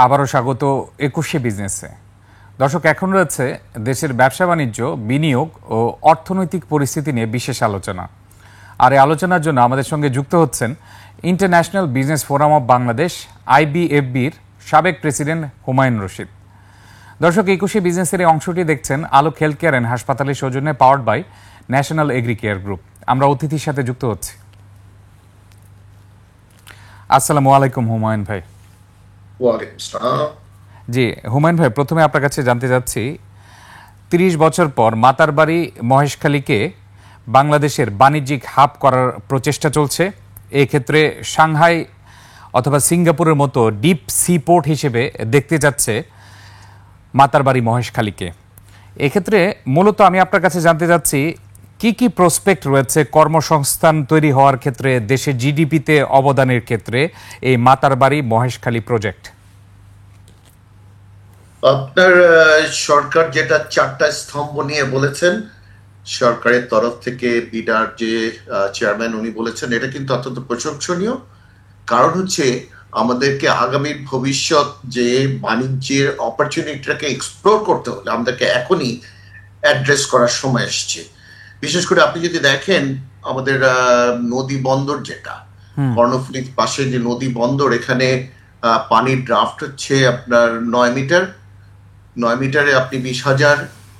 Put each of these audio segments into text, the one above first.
আবারও স্বাগত ২১শে বিজনেসে। দর্শক, এখন রয়েছে দেশের ব্যবসা বাণিজ্য, বিনিয়োগ ও অর্থনৈতিক পরিস্থিতি নিয়ে বিশেষ আলোচনা। আর এই আলোচনার জন্য আমাদের সঙ্গে যুক্ত হচ্ছেন International Business Forum of Bangladesh IBFB-র সাবেক প্রেসিডেন্ট হুমায়ুন রশিদ। দর্শক, ২১শে বিজনেসের এই অংশটি দেখছেন আলোক হেলথ কেয়ার অ্যান্ড হাসপাতালের সৌজন্যে, powered by national agri care group. আমরা অতিথির সাথে যুক্ত হচ্ছি। আসসালামু আলাইকুম হুমায়ুন ভাই। জি হুমায়ুন ভাই, প্রথমে আপনার কাছে জানতে চাচ্ছি, ৩০ বছর পর মাতারবাড়ি মহেশখালীকে বাংলাদেশের বাণিজ্যিক হাব করার প্রচেষ্টা চলছে। এক্ষেত্রে সাংহাই অথবা সিঙ্গাপুরের মতো ডিপ সি পোর্ট হিসেবে দেখতে যাচ্ছে মাতারবাড়ি মহেশখালীকে। এক্ষেত্রে মূলত আমি আপনার কাছে জানতে চাচ্ছি, কি কি প্রসপেক্ট রয়েছে কর্মসংস্থান তৈরি হওয়ার ক্ষেত্রে, দেশের জিডিপিতে অবদানের ক্ষেত্রে এই মাতারবাড়ি মহেশখালী প্রজেক্ট? আপনার সরকার যেটা 4টা স্তম্ভ নিয়ে বলেছেন, সরকারের তরফ থেকে বিডার যে চেয়ারম্যান উনি বলেছেন, এটা কিন্তু অত্যন্ত প্রশংসনীয়। কারণ হচ্ছে আমাদেরকে আগামীর ভবিষ্যৎ যে বাণিজ্যের অপরচুনিটিটাকে এক্সপ্লোর করতে হলে আমাদেরকে এখনই অ্যাড্রেস করার সময় এসছে। বিশেষ করে আপনি যদি দেখেন আমাদের নদী বন্দর, যেটা কর্ণফুলীর পাশে যে নদী বন্দর, এখানে পানির ড্রাফট হচ্ছে আপনার 9 মিটারে আপনি 20,000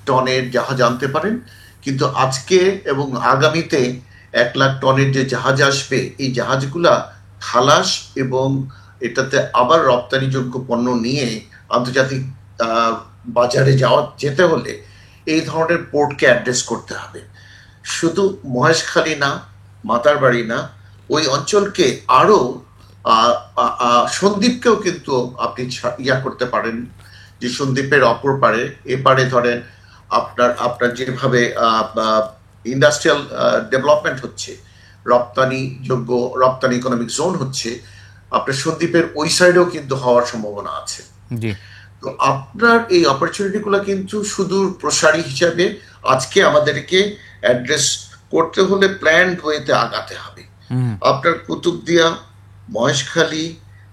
টনের জাহাজ আনতে পারেন। কিন্তু আজকে এবং আগামীতে 1 লাখ টনের যে জাহাজ আসবে, এই জাহাজগুলা খালাস এবং এটাতে আবার রপ্তানিযোগ্য পণ্য নিয়ে আন্তর্জাতিক বাজারে যেতে হলে এই ধরনের পোর্টকে অ্যাড্রেস করতে হবে। শুধু মহেশখালী না, মাতারবাড়ি না, ওই অঞ্চলকে আরো সন্দ্বীপকেও কিন্তু আপনি করতে পারেন, যে সন্দ্বীপের অপর পারে এপারে ধরেন আপনার যেভাবে ইন্ডাস্ট্রিয়াল ডেভেলপমেন্ট হচ্ছে, রপ্তানি ইকোনমিক জোন হচ্ছে, আপনার সন্দ্বীপের ওই সাইডেও কিন্তু হওয়ার সম্ভাবনা আছে। তো আপনার এই অপরচুনিটি গুলো কিন্তু সুদূর প্রসারী হিসাবে আজকে আমাদেরকে অ্যাড্রেস করতে হলে প্ল্যান্ড ওয়েতে আগাতে হবে। আপনার কুতুবদিয়া, মহেশখালী,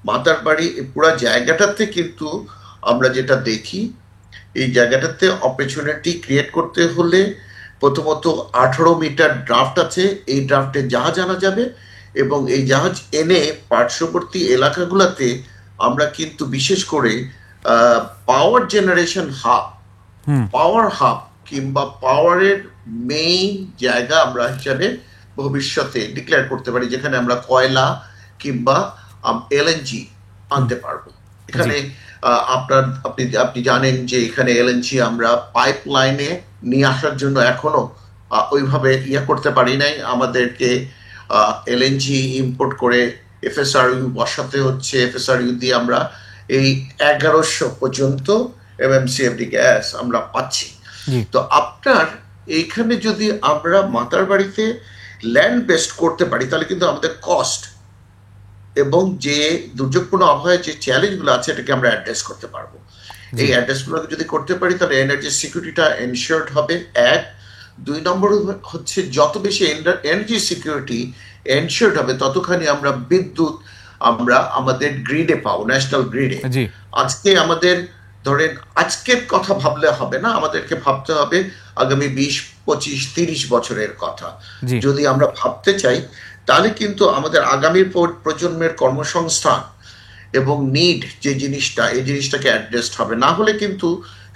মাতারবাড়ি, এই পুরো জায়গাটাতে কিন্তু আমরা যেটা দেখি, এই জায়গাটাতে অপরচুনিটি ক্রিয়েট করতে হলে প্রথমত 18 মিটার ড্রাফট আছে, এই ড্রাফটে জাহাজ আনা যাবে এবং এই জাহাজ এনে পার্শ্ববর্তী এলাকাগুলোতে আমরা কিন্তু বিশেষ করে পাওয়ার জেনারেশন হাব, পাওয়ার হাব কিংবা পাওয়ারের মেইন জায়গা আমরা হিসাবে ভবিষ্যতে ডিক্লেয়ার করতে পারি, যেখানে আমরা কয়লা কিংবা LNG আনতে পারবো। এখানে আপনি জানেন যে এখানে LNG আমরা পাইপ লাইনে নিয়ে আসার জন্য এখনো ওইভাবে করতে পারি নাই। আমাদেরকে LNG ইম্পোর্ট করে FSRU বসাতে হচ্ছে। FSRU দিয়ে আমরা এই 1100 পর্যন্ত MMCFD গ্যাস আমরা পাচ্ছি। তো আপনার এইখানে যদি আমরা মাতারবাড়িতে ল্যান্ড বেস্ট করতে পারি, তাহলে কিন্তু আমাদের কস্ট এবং যে দুর্যোগপূর্ণ আবহাওয়ার যে চ্যালেঞ্জগুলো আছে, এটাকে আমরা অ্যাড্রেস করতে পারবো। এই অ্যাড্রেসগুলোকে যদি করতে পারি, তাহলে এনার্জি সিকিউরিটিটা এনশিওরড হবে। 1, 2 নম্বর হচ্ছে যত বেশি এনার্জি সিকিউরিটি এনশিওরড হবে, ততখানি আমরা বিদ্যুৎ আমরা আমাদের গ্রিডে পাবো, ন্যাশনাল গ্রিডে। আজকে আমাদের ধরেন আজকের কথা ভাবলে হবে না, আমাদেরকে ভাবতে হবে আগামী 20, 25, 30 বছরের কথা। যদি আমরা ভাবতে চাই, তাহলে কিন্তু আমাদের আগামী প্রজন্মের কর্মসংস্থান এবং নিড যে জিনিসটা, এই জিনিসটাকে অ্যাড্রেস হবে। না হলে কিন্তু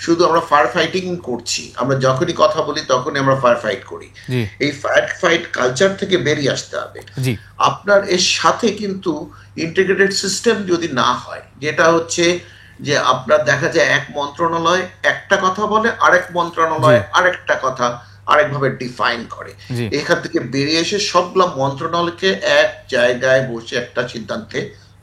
শুধু আমরা ফায়ার ফাইটিং করছি, আমরা যখনই কথা বলি তখনই আমরা ফায়ার ফাইট করি। এই ফায়ার ফাইট কালচার থেকে বেরিয়ে আসতে হবে। আপনার এর সাথে কিন্তু ইন্টিগ্রেটেড সিস্টেম যদি না হয়, যেটা হচ্ছে যে আপনার দেখা যায় এক মন্ত্রণালয় একটা কথা বলে, আরেক মন্ত্রণালয় আরেকটা কথা আরেকভাবে ডিফাইন করে। এখান থেকে বেরিয়ে এসে সবগুলো মন্ত্রণালয়কে এক জায়গায় বসে একটা সিদ্ধান্তে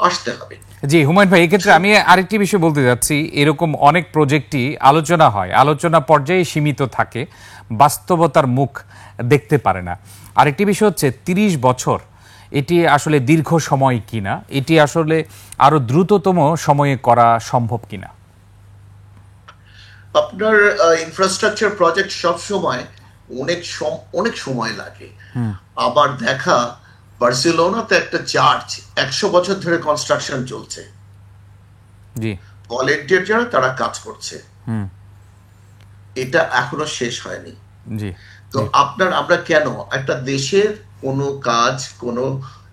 আসতে হবে। জি হুমায়ুন ভাই, এক্ষেত্রে আমি আরেকটি বিষয় বলতে যাচ্ছি, এরকম অনেক প্রজেক্টই আলোচনা হয়, আলোচনা পর্যায়ে সীমিত থাকে, বাস্তবতার মুখ দেখতে পারে না। আরেকটি বিষয় হচ্ছে 30 বছর, এটি আসলে দীর্ঘ সময় কিনা, এটি আসলে আরো দ্রুততম সময়ে করা সম্ভব কিনা? আপনার ইনফ্রাস্ট্রাকচার প্রজেক্ট সব সময় অনেক সময় লাগে। আবার দেখা বার্সেলোনাতে একটা চার্চ 100 বছর ধরে কনস্ট্রাকশন চলছে। ভলেন্টিয়ার যারা তারা কাজ করছে, এটা এখনো শেষ হয়নি। জি। তো আমরা কেন একটা দেশের কোনো কাজ, কোনো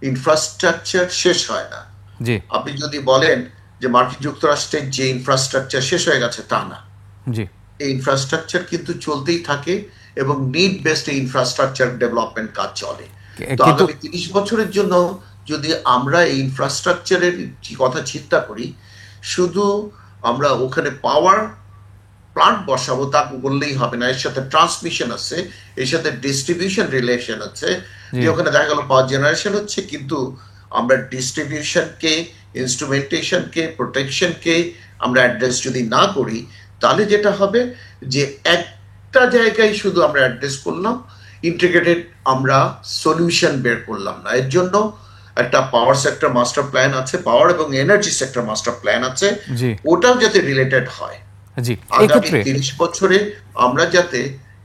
ইনফ্রাস্ট্রাকচার শেষ হয় না। জি। আপনি যদি বলেন যে মার্কিন যুক্তরাষ্ট্রের যে ইনফ্রাস্ট্রাকচার শেষ হয়ে গেছে, তা না। জি। এই ইনফ্রাস্ট্রাকচার কিন্তু চলতেই থাকে এবং নিড বেসড ইনফ্রাস্ট্রাকচার ডেভেলপমেন্ট কাজ চলে। তো কিন্তু আগামী 30 বছরের জন্য যদি আমরা এই ইনফ্রাস্ট্রাকচারের কথা চিন্তা করি, শুধু আমরা ওখানে পাওয়ার প্লান্ট বসাবো তা বললেই হবে না। এর সাথে ট্রান্সমিশন আছে, এর সাথে ডিস্ট্রিবিউশন রিলেশন আছে, যে ওখানে দেখা গেল পাওয়ার জেনারেশন হচ্ছে, কিন্তু আমরা ডিস্ট্রিবিউশনকে, ইনস্ট্রুমেন্টেশনকে, প্রোটেকশনকে আমরা অ্যাড্রেস যদি না করি, তাহলে যেটা হবে যে একটা জায়গায় শুধু আমরা অ্যাড্রেস করলাম, ইন্টিগ্রেটেড আমরা সলিউশন বের করলাম না। এর জন্য একটা পাওয়ার সেক্টর মাস্টার প্ল্যান আছে, পাওয়ার এবং এনার্জি সেক্টর মাস্টার প্ল্যান আছে, ওটাও যাতে রিলেটেড হয়। আগামী 30 বছরে আমরা যাতে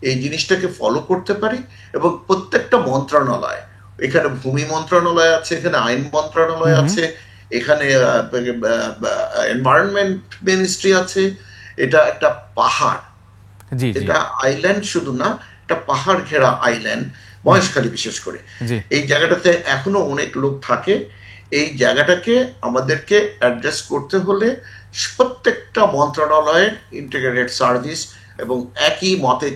এই জিনিসটাকে ফলো করতে পারি, এবং প্রত্যেকটা মন্ত্রণালয়, এখানে ভূমি মন্ত্রণালয় আছে, এখানে আইন মন্ত্রণালয় আছে, এখানে এনভায়রনমেন্ট মিনিস্ট্রি আছে, এটা একটা পাহাড়, এটা আইল্যান্ড শুধু না, একটা পাহাড় ঘেরা আইল্যান্ড মহেশখালী বিশেষ করে। এই জায়গাটাতে এখনো অনেক লোক থাকে। এই জায়গাটাকে আমাদেরকে অ্যাড্রেস করতে হলে প্রত্যেকটা মন্ত্রণালয়ের ইন্টিগ্রেটেড সার্ভিস এবং একই মতে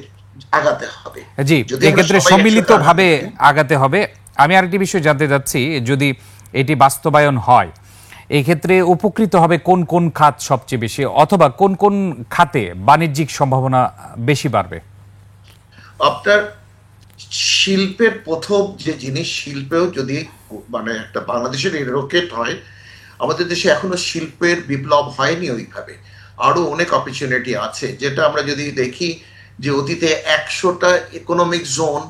আগাতে হবে। জি, এক্ষেত্রে সম্মিলিতভাবে আগাতে হবে। আমি আরেকটি বিষয় জানতে চাচ্ছি, যদি এটি বাস্তবায়ন হয়, এই ক্ষেত্রে উপকৃত হবে কোন কোন খাত সবচেয়ে বেশি, অথবা কোন কোন খাতে বাণিজ্যিক সম্ভাবনা বেশি বাড়বে? আপনার শিল্পের প্রথম যে জিনিস, শিল্পেও যদি মানে একটা বাংলাদেশের রকেট হয়, আমাদের দেশে এখনো শিল্পের বিপ্লব হয়নি ওইভাবে। আরো অনেক অপরচুনিটি আছে, যেটা আমরা যদি দেখি যে অতীতে 100টা ইকোনমিক জোন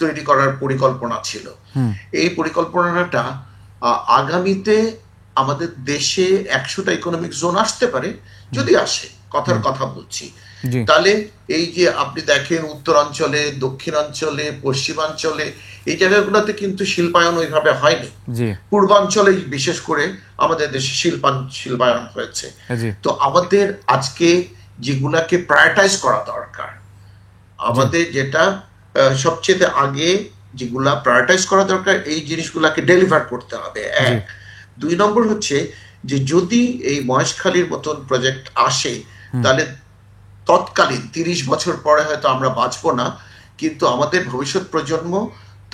তৈরি করার পরিকল্পনা ছিল। এই পরিকল্পনাটা আগামীতে আমাদের দেশে 100টা ইকোনমিক জোন আসতে পারে, যদি আসে, কথার কথা বলছি। তাহলে এই যে আপনি দেখেন উত্তরাঞ্চলে, দক্ষিণাঞ্চলে, পশ্চিমাঞ্চলে, এই জায়গাগুলোতে কিন্তু শিল্পায়ন ওইভাবে হয়নি। পূর্বাঞ্চলে বিশেষ করে আমাদের দেশে শিল্পায়ন হয়েছে। তো আমাদের আজকে যেগুলাকে প্রায়োরিটাইজ করা দরকার, আমাদের যেটা সবচেয়ে আগে যেগুলা প্রায়োরিটাইজ করা দরকার, এই জিনিসগুলাকে ডেলিভার করতে হবে। 2 নম্বর হচ্ছে যে যদি এই মহেশখালীর মতন প্রজেক্ট আসে, তাহলে তৎকালীন 30 বছর পরে হয়তো আমরা বাঁচবো না, কিন্তু আমাদের ভবিষ্যৎ প্রজন্ম,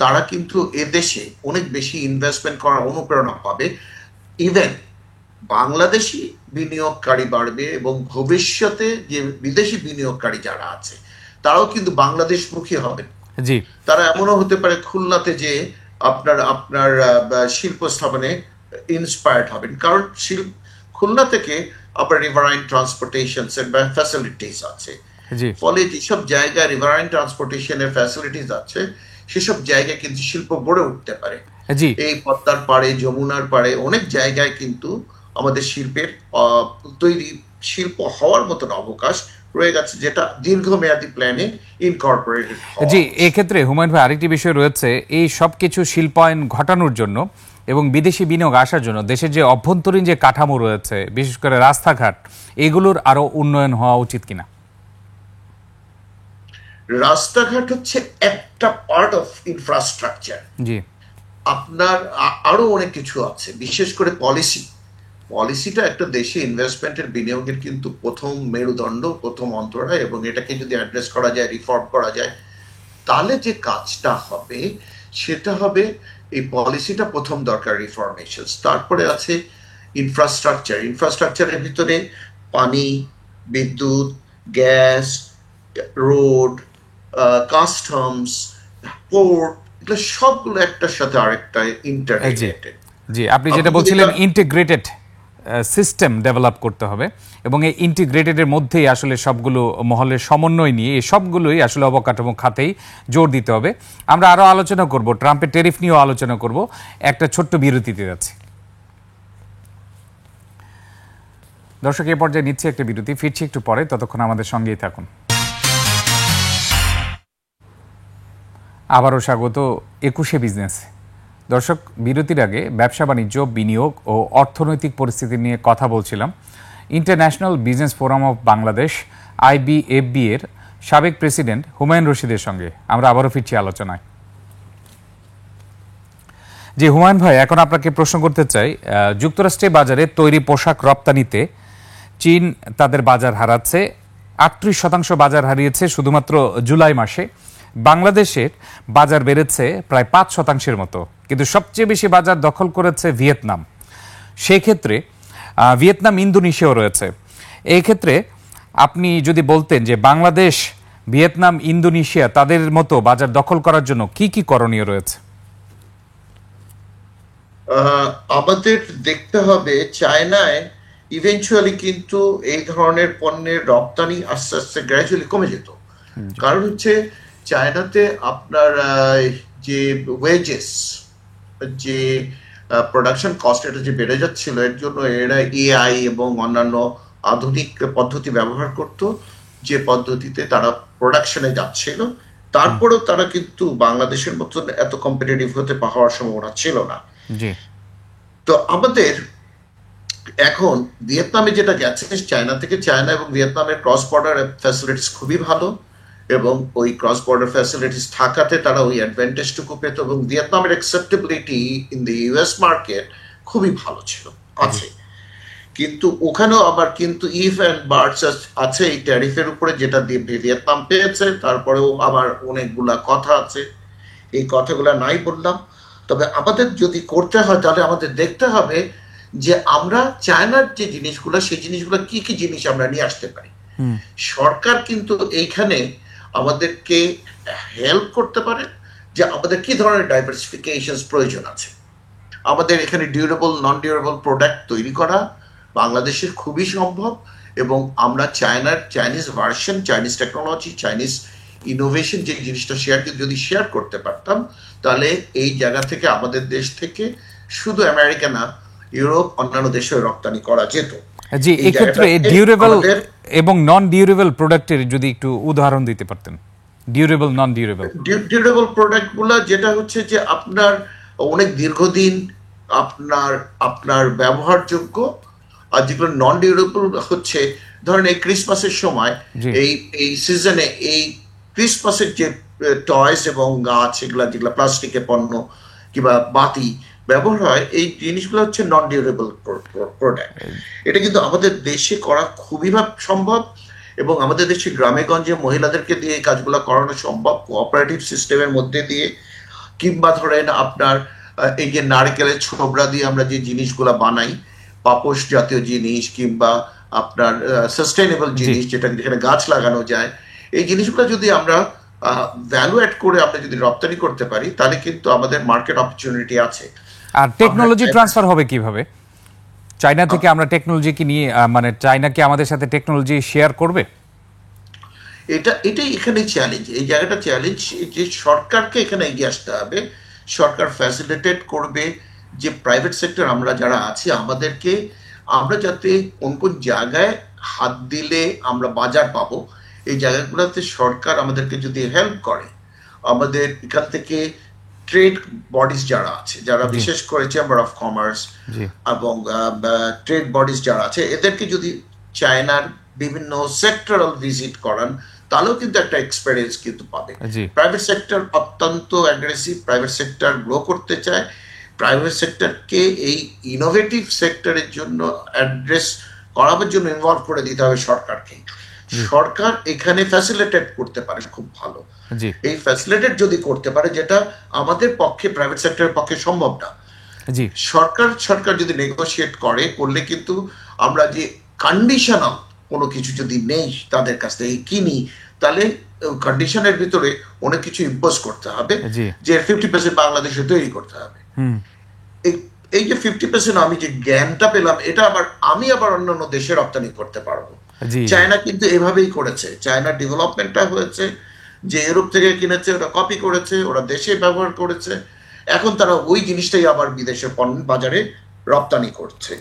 তারা কিন্তু এদেশে অনেক বেশি ইনভেস্টমেন্ট করার অনুপ্রেরণা পাবে। ইভেন বাংলাদেশি বিনিয়োগকারী বাড়বে, এবং ভবিষ্যতে যে বিদেশি বিনিয়োগকারী যারা আছে, তারাও কিন্তু বাংলাদেশমুখী হবেন। তারা এমনও হতে পারে খুলনাতে যে আপনার শিল্প স্থাপনে ইন্সপায়ার্ড হবেন, কারণ খুলনা থেকে আপনার রিভারাইন ট্রান্সপোর্টেশন ফ্যাসিলিটিস আছে। ফলে যেসব জায়গায় রিভারাইন ট্রান্সপোর্টেশনের ফ্যাসিলিটিস আছে, সেসব জায়গায় কিন্তু শিল্প গড়ে উঠতে পারে। এই পদ্মার পাড়ে, যমুনার পাড়ে অনেক জায়গায় কিন্তু আমাদের শিল্পের তৈরি, শিল্প হওয়ার মতন অবকাশ রয়ে গেছে, যেটা দীর্ঘমেয়াদী প্ল্যানে ইনকর্পোরেটেড। জি, এক্ষেত্রে হুমায়ুন ভাই আরেকটি বিষয় রয়েছে, এই সব কিছু শিল্পায়ন ঘটানোর জন্য এবং বিদেশি বিনিয়োগ আসার জন্য দেশের যে অভ্যন্তরীণ যে কাঠামো রয়েছে, বিশেষ করে রাস্তাঘাট, এগুলোর আরো উন্নয়ন হওয়া উচিত কিনা? রাস্তাঘাট হচ্ছে একটা পার্ট অফ ইনফ্রাস্ট্রাকচার। জি, আপনার আরো অনেক কিছু আছে, বিশেষ করে পলিসিটা একটা দেশে ইনভেস্টমেন্টের, বিনিয়োগের কিন্তু প্রথম মেরুদণ্ড, প্রথম অন্তরায়, এবং এটাকে যদি অ্যাড্রেস করা যায়, রিফর্ম করা যায়, তাহলে যে কাজটা হবে সেটা হবে, এই পলিসিটা প্রথম দরকার, রিফরমেশন। তারপরে আছে ইনফ্রাস্ট্রাকচারের ভিতরে পানি, বিদ্যুৎ, গ্যাস, রোড, কাস্টমস, পোর্ট, এগুলো সবগুলো একটার সাথে আরেকটা ইন্টাররিলেটেড। জি, আপনি যেটা বলছিলেন ইন্টিগ্রেটেড সিস্টেম ডেভেলপ করতে হবে, এবং এই ইন্টিগ্রেটেডের মধ্যেই আসলে সবগুলো মহলের সমন্বয় নিয়ে এই সবগুলোই আসলে অবকাঠামো খাতেই জোর দিতে হবে। আমরা আরও আলোচনা করব, ট্রাম্পের ট্যারিফ নিয়েও আলোচনা করব। একটা ছোট্ট বিরতিতে যাচ্ছি। দর্শক, এ পর্যায়ে নিচ্ছে একটা বিরতি, ফিরছি একটু পরে, ততক্ষণ আমাদের সঙ্গেই থাকুন। আবারও স্বাগত 21শে বিজনেস। দর্শক, বিরতির আগে ব্যবসা বাণিজ্য, বিনিয়োগ ও অর্থনৈতিক পরিস্থিতি নিয়ে কথা বলছিলাম। International Business forum of Bangladesh IBFB এর সাবেক প্রেসিডেন্ট হুমায়ুন রশিদের সঙ্গে আমরা আবারও ফিরছি আলোচনায়। জি হুমায়ুন ভাই, এখন আপনাকে প্রশ্ন করতে চাই, যুক্তরাষ্ট্রের বাজারে তৈরি পোশাক রপ্তানিতে চীন তাদের বাজার হারাচ্ছে, 38% বাজার হারিয়েছে শুধুমাত্র জুলাই মাসে। বাংলাদেশের বাজার বেড়েছে প্রায় 5% মতো, কিন্তু সবচেয়ে বেশি বাজার দখল করেছে ভিয়েতনাম। সেই ক্ষেত্রে ভিয়েতনাম, ইন্দোনেশিয়াও রয়েছে। এই ক্ষেত্রে আপনি যদি বলতেন যে বাংলাদেশ, ভিয়েতনাম, ইন্দোনেশিয়া তাদের মতো বাজার দখল করার জন্য কি কি করণীয় রয়েছে? আমাদের দেখতে হবে চায়নায় ইভেনচুয়ালি কিন্তু এই ধরনের পণ্যের রপ্তানি আস্তে আস্তে গ্র্যাজুয়ালি কমে যেত। কারণ হচ্ছে চায়নাতে আপনার যে ওয়েজেস, যে প্রোডাকশন কস্ট, এটা যে বেড়ে যাচ্ছিল, এর জন্য এরা AI এবং অন্যান্য আধুনিক পদ্ধতি ব্যবহার করত, যে পদ্ধতিতে তারা প্রোডাকশনে যাচ্ছিল। তারপরেও তারা কিন্তু বাংলাদেশের মতন এত কম্পিটিটিভ হতে হওয়ার সম্ভাবনা ছিল না। তো আমাদের এখন ভিয়েতনামে যেটা গেছে, চায়না থেকে, চায়না এবং ভিয়েতনামের ক্রস বর্ডার ফ্যাসিলিটিস খুবই ভালো, এবং ওই ক্রস বর্ডার ফ্যাসিলিটিস থাকাতে তারা ওই অ্যাডভান্টেজটুকু পেত, এবং ভিয়েতনামের acceptability in the US market খুবই ভালো ছিল, আছে। কিন্তু ওখানেও আবার কিন্তু ইফ অ্যান্ড বার্ডস আছে এই ট্যারিফের উপরে, যেটা দিয়ে ভিয়েতনাম পেয়েছে। তারপরেও আবার অনেকগুলা কথা আছে, এই কথাগুলা নাই বললাম। তবে আমাদের যদি করতে হয় তাহলে আমাদের দেখতে হবে যে আমরা চায়নার যে জিনিসগুলো, সেই জিনিসগুলো কি কি জিনিস আমরা নিয়ে আসতে পারি। সরকার কিন্তু এইখানে আমাদেরকে হেল্প করতে পারে যে আমাদের কি ধরনের ডাইভার্সিফিকেশন প্রয়োজন আছে। আমাদের এখানে ডিউরেবল, নন ডিউরেবল প্রোডাক্ট তৈরি করা বাংলাদেশের খুবই সম্ভব, এবং আমরা Chinese version, Chinese technology, Chinese innovation, যে জিনিসটা যদি শেয়ার করতে পারতাম, তাহলে এই জায়গা থেকে, আমাদের দেশ থেকে, শুধু আমেরিকা না, ইউরোপ, অন্যান্য দেশে রপ্তানি করা যেত। জি, এই ক্ষেত্রে ডিউরেবল এবং নন ডিউরেবল প্রোডাক্টের যদি একটু উদাহরণ দিতে পারতেন। ডিউরেবল, নন ডিউরেবল। ডিউরেবল প্রোডাক্টগুলো যেটা হচ্ছে যে আপনার অনেক দীর্ঘদিন আপনার ব্যবহারযোগ্য, আর যেগুলো নন ডিউরেবল হচ্ছে, ধরেন এই ক্রিসমাসের সময়, এই সিজনে এই ক্রিসমাসের যে টয়স এবং গাছ, যেগুলা প্লাস্টিকের পণ্য কিংবা বাতি ব্যবহার হয়, এই জিনিসগুলো হচ্ছে নন ডিউরেবল প্রোডাক্ট। এটা কিন্তু আমাদের দেশে করা খুবই সম্ভব, এবং আমাদের দেশে গ্রামে গঞ্জে মহিলাদেরকে দিয়ে এই কাজগুলো করানো সম্ভব, কোঅপারেটিভ সিস্টেমের মধ্যে দিয়ে। কিংবা ধরেন আপনার এই যে নারকেলের ছোবড়া দিয়ে আমরা যে জিনিসগুলো বানাই, পাপোশ জাতীয় জিনিস, কিংবা আপনার সাস্টেইনেবল জিনিস, যেখানে গাছ লাগানো যায়, এই জিনিসগুলো যদি আমরা ভ্যালু অ্যাড করে আমরা যদি রপ্তানি করতে পারি, তাহলে কিন্তু আমাদের মার্কেট অপরচুনিটি আছে। আর টেকনোলজি ট্রান্সফার হবে কিভাবে? চায়না থেকে আমরা টেকনোলজি কি নিয়ে, মানে চায়না কি আমাদের সাথে টেকনোলজি শেয়ার করবে? এটাই এখানে চ্যালেঞ্জ, এই জায়গাটা চ্যালেঞ্জ, যে সরকারকে এখানে এগিয়ে আসতে হবে। সরকার ফ্যাসিলিটেট করবে যে প্রাইভেট সেক্টর আমরা যারা আছি, আমরা যাতে কোন কোন জায়গায় হাত দিলে আমরা বাজার পাবো, এই জায়গাগুলোতে সরকার আমাদেরকে যদি হেল্প করে, আমাদের এখান থেকে ট্রেড বডিজ যারা আছে, যারা বিশেষ করে চেম্বার অফ কমার্স এবং ট্রেড বডিজ যারা আছে, এদেরকে যদি চায়নার বিভিন্ন সেক্টরাল ভিজিট করান, তাহলেও কিন্তু একটা এক্সপেরিয়েন্স কিন্তু পাবে। প্রাইভেট সেক্টর অত্যন্ত অ্যাগ্রেসিভ, প্রাইভেট সেক্টর গ্রো করতে চায়। প্রাইভেট সেক্টরকে এই ইনোভেটিভ সেক্টরের জন্য অ্যাড্রেস করাবার জন্য ইনভলভ করে দিতে হবে সরকারকে। সরকার এখানে ফ্যাসিলিটেট করতে পারে খুব ভালো। এই ফ্যাসিলিটেট যদি করতে পারে, যেটা আমাদের পক্ষে, প্রাইভেট সেক্টরের পক্ষে সম্ভব না। সরকার যদি নেগোশিয়েট করলে কিন্তু আমরা যে কন্ডিশনাল কোনো কিছু যদি নেই তাদের কাছ থেকে কিনি, তাহলে কন্ডিশনের ভিতরে অনেক কিছু ইম্পোজ করতে হবে, যে 50% বাংলাদেশে তৈরি করতে হবে। এই যে 50% আমি যে জ্ঞানটা পেলাম, এটা আমি আবার অন্যান্য দেশে রপ্তানি করতে পারবো। চায়না কিন্তু এভাবেই করেছে। চায়নার ডেভেলপমেন্টটা হয়েছে যে ইউরোপ থেকে কিনেছে, ওরা কপি করেছে, ওরা দেশে ব্যবহার করেছে, এখন তারা ওই জিনিসটাই আবার বিদেশের বাজারে রপ্তানি করছে।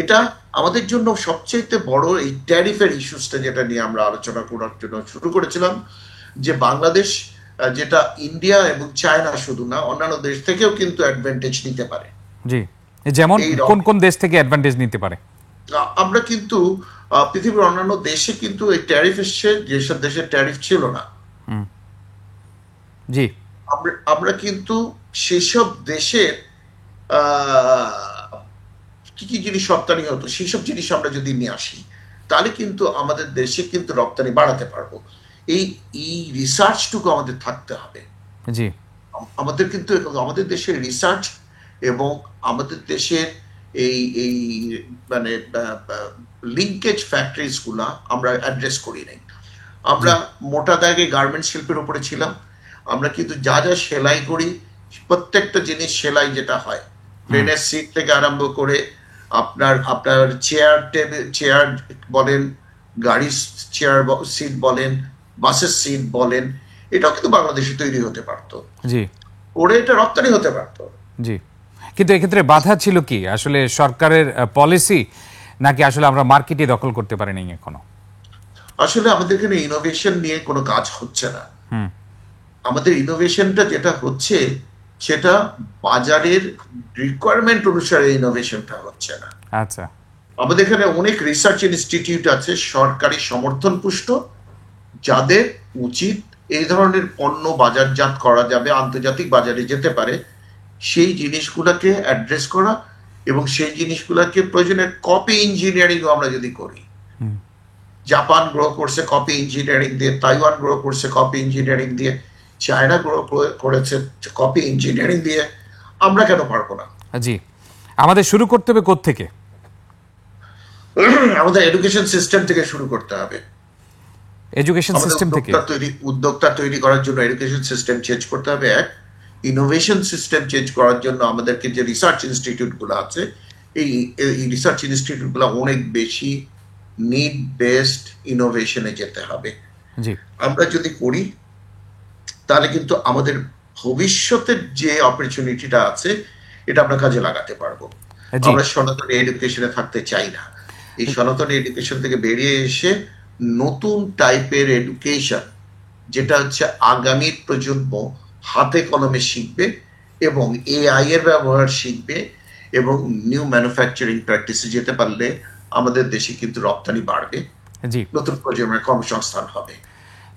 এটা আমাদের জন্য সবচেয়ে বড় এই ট্যারিফের ইস্যুসটা, যেটা নিয়ে আমরা আলোচনা করার জন্য শুরু করেছিলাম, যে বাংলাদেশ, যেটা ইন্ডিয়া এবং চায়না শুধু না, অন্যান্য দেশ থেকেও কিন্তু অ্যাডভান্টেজ নিতে পারে। যেমন কোন কোন দেশ থেকে অ্যাডভান্টেজ নিতে পারে? আমরা কিন্তু পৃথিবীর অন্যান্য দেশে কিন্তু এই ট্যারিফ এসছে, যেসব দেশের ট্যারিফ ছিল না। জি, আমরা কিন্তু সেসব দেশের আহ, কি কি জিনিস রপ্তানি হতো সেই সব জিনিস আমরা যদি নিয়ে আসি, তাহলে কিন্তু আমাদের দেশে কিন্তু রপ্তানি বাড়াতে পারবো। এই এই রিসার্চটুকু আমাদের থাকতে হবে। জি, আমাদের কিন্তু আমাদের দেশের রিসার্চ এবং আমাদের দেশের এই এই মানে লিঙ্কেজ ফ্যাক্টরিজ গুলা আমরা অ্যাড্রেস করি নাই। আমরা মোটা দাগে গার্মেন্ট শিল্পের উপরে ছিলাম। আমরা কিন্তু যা যা সেলাই করি, প্রত্যেকটা জিনিস সেলাই যেটা হয়, প্লেনের সিট থেকে আরম্ভ করে আপনার আপনার চেয়ার টেবিল, চেয়ার বলেন, গাড়ির চেয়ার সিট বলেন, বাসের সিট বলেন, এটাও কিন্তু বাংলাদেশে তৈরি হতে পারতো, জি, ওরে এটা রপ্তানি হতে পারতো। জি। কিন্তু এক্ষেত্রে বাধা ছিল কি? আসলে সরকারের পলিসি, নাকি আসলে আমরা মার্কেটে দখল করতে পারিনি এখনো? আসলে আমাদের এখানে ইনোভেশন নিয়ে কোনো কাজ হচ্ছে না। আমাদের ইনোভেশনটা যেটা হচ্ছে সেটা বাজারের রিকোয়ারমেন্ট অনুসারে ইনোভেশনটা হচ্ছে না। আচ্ছা, আমাদের এখানে অনেক রিসার্চ ইনস্টিটিউট আছে সরকারি সমর্থন পুষ্ট, যাদের উচিত এই ধরনের পণ্য বাজারজাত করা যাবে, আন্তর্জাতিক বাজারে যেতে পারে, সেই জিনিসগুলোকে অ্যাড্রেস করা এবং সেই জিনিসগুলোকে প্রয়োজনে কপি ইঞ্জিনিয়ারিং আমরা যদি করি। জাপান গ্রো করছে কপি ইঞ্জিনিয়ারিং দিয়ে, তাইওয়ান গ্রো করছে কপি ইঞ্জিনিয়ারিং দিয়ে, চায়না গ্রো করেছে কপি ইঞ্জিনিয়ারিং দিয়ে, আমরা কেন পারবো না? জি। আমাদের শুরু করতে হবে কোত্থেকে? আমাদের এডুকেশন সিস্টেম থেকে শুরু করতে হবে। এডুকেশন সিস্টেম থেকে। উদ্যোক্তা তৈরি করার জন্য এডুকেশন সিস্টেম চেঞ্জ করতে হবে। এক, ইনোভেশন সিস্টেম চেঞ্জ করার জন্য আমাদেরকে যে রিসার্চ ইনস্টিটিউট গুলো আছে, এই রিসার্চ ইনস্টিটিউট গুলো অনেক বেশি নিড বেসড ইনোভেশনে যেতে হবে। জি, আমরা যদি করি তাহলে কিন্তু আমাদের ভবিষ্যতের যে অপরচুনিটিটা আছে এটা আমরা কাজে লাগাতে পারবো। আমরা সনাতনী এডুকেশনে থাকতে চাই না। এই সনাতনী এডুকেশন থেকে বেরিয়ে এসে নতুন টাইপের এডুকেশন, যেটা হচ্ছে আগামী প্রজন্ম হাতে কলমে শিখবে এবং এআই এর ব্যবহার শিখবে এবং নিউ ম্যানুফ্যাকচারিং প্র্যাকটিসে যেতে পারলে আমাদের দেশে কিন্তু রপ্তানি বাড়বে, জি, নতুন প্রজন্মের কর্মসংস্থান হবে।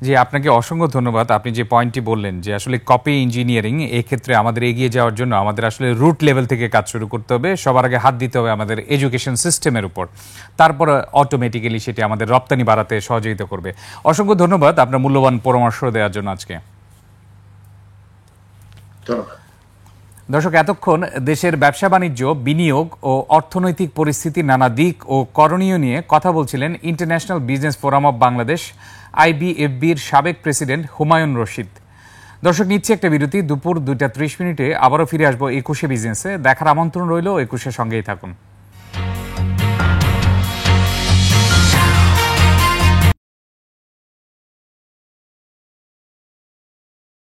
জি, আপনাকে অসংখ্য ধন্যবাদ। আপনি যে পয়েন্টটি বললেন যে আসলে কপি ইঞ্জিনিয়ারিং, এক্ষেত্রে আমাদের এগিয়ে যাওয়ার জন্য আমাদের আসলে রুট লেভেল থেকে কাজ শুরু করতে হবে। সবার আগে হাত দিতে হবে আমাদের এডুকেশন সিস্টেমের উপর, তারপর অটোমেটিক্যালি সেটি আমাদের রপ্তানি বাড়াতে সহযোগিতা করবে। অসংখ্য ধন্যবাদ আপনার মূল্যবান পরামর্শ দেওয়ার জন্য আজকে। ধন্যবাদ। দর্শক, এতক্ষণ দেশের ব্যবসা বাণিজ্য, বিনিয়োগ ও অর্থনৈতিক পরিস্থিতির নানা দিক ও করণীয় নিয়ে কথা বলছিলেন International Business Forum of Bangladesh IBFB-র সাবেক প্রেসিডেন্ট হুমায়ুন রশিদ। দর্শক, নিচ্ছে একটা বিরতি। দুপুর 2টা 30 মিনিটে আবারও ফিরে আসবো 21শে বিজনেসে। দেখার আমন্ত্রণ রইল, 21শে সঙ্গেই থাকুন।